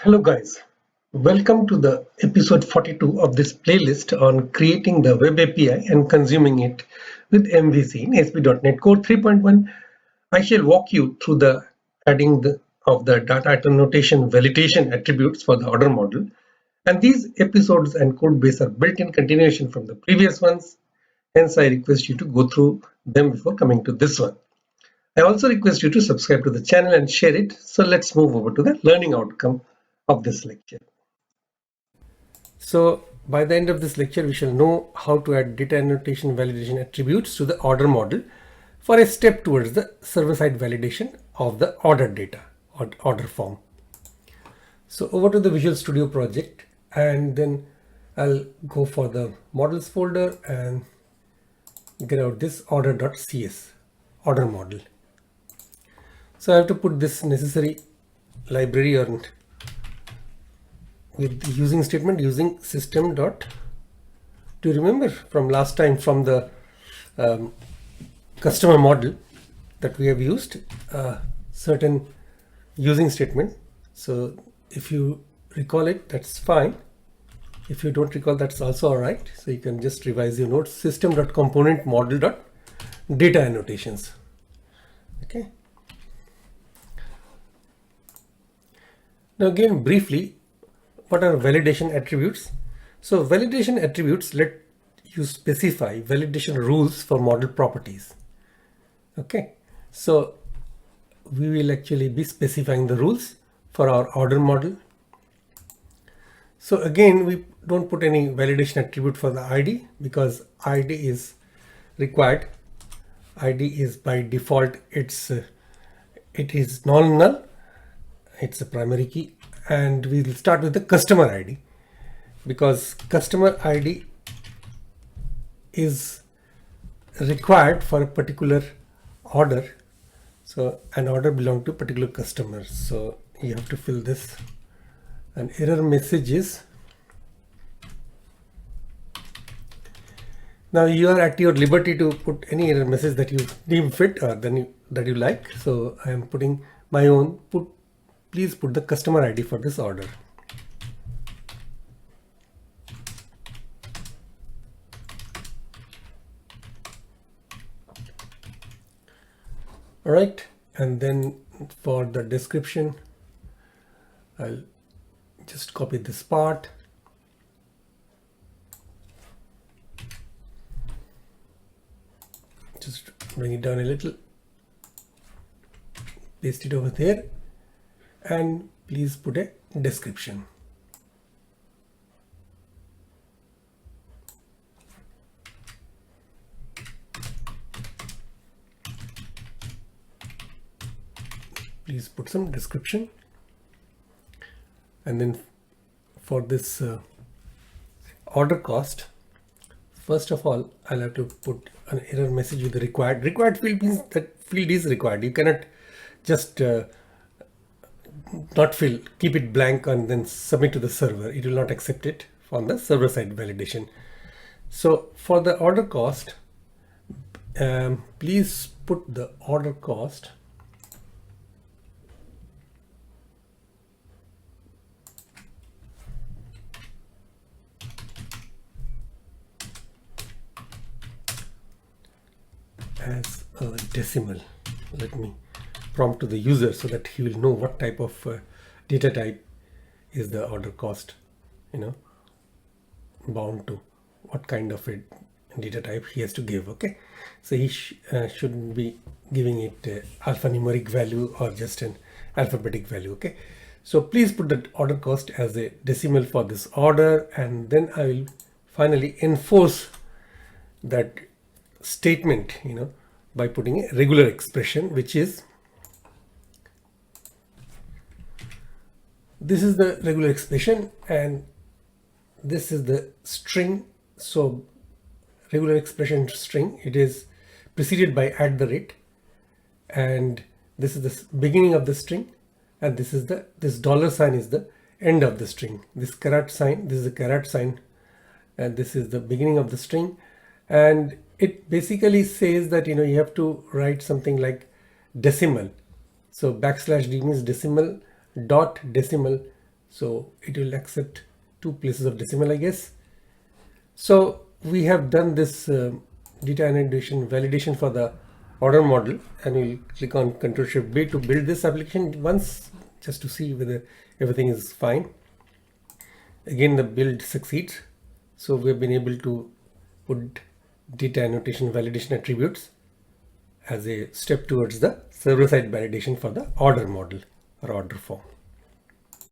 Hello guys, welcome to the episode 42 of this playlist on creating the web API and consuming it with MVC in ASP.NET Core 3.1. I shall walk you through the adding of the data annotation validation attributes for the order model. And these episodes and code base are built in continuation from the previous ones. Hence, I request you to go through them before coming to this one. I also request you to subscribe to the channel and share it. So let's move over to the learning outcome of this lecture. So by the end of this lecture, we shall know how to add data annotation validation attributes to the order model for a step towards the server-side validation of the order data or order form. So over to the Visual Studio project, and then I'll go for the models folder and get out this order.cs order model. So I have to put this necessary library on with the using statement using system dot. Do you remember from last time from the customer model that we have used certain using statement? So if you recall it, that's fine. If you don't recall, that's also all right. So you can just revise your notes. System.component model.data annotations. Okay. Now again, briefly, what are validation attributes? So validation attributes let you specify validation rules for model properties. Okay, so we will actually be specifying the rules for our order model. So again, we don't put any validation attribute for the ID because ID is required. ID is by default, it is non-null. It's a primary key, and we will start with the customer ID because customer ID is required for a particular order. So an order belongs to a particular customer. So you have to fill this. An error message is, now you are at your liberty to put any error message that you deem fit or that you like. So I am putting my own. Please put the customer ID for this order. All right, and then for the description, I'll just copy this part. Just bring it down a little, paste it over there. And please put a description. Please put some description. And then for this order cost, first of all, I'll have to put an error message with the required field means that field is required. You cannot just not fill, keep it blank and then submit to the server. It will not accept it on the server side validation. So for the order cost, please put the order cost as a decimal. Let me prompt to the user so that he will know what type of data type is the order cost, bound to what kind of a data type he has to give. Okay, so he shouldn't be giving it alphanumeric value or just an alphabetic value. Okay, so please put the order cost as a decimal for this order, and then I will finally enforce that statement by putting a regular expression, which is this is the regular expression and this is the string. So regular expression string, it is preceded by @ and this is the beginning of the string, and this is this $sign is the end of the string. This caret sign, this is the caret sign, and this is the beginning of the string. And it basically says that you have to write something like decimal. So \d means decimal, dot decimal. So it will accept 2 places of decimal, I guess. So we have done this data annotation validation for the order model, and we'll click on Ctrl+Shift+B to build this application once, just to see whether everything is fine. Again, the build succeeds. So we've been able to put data annotation validation attributes as a step towards the server-side validation for the order model or order form.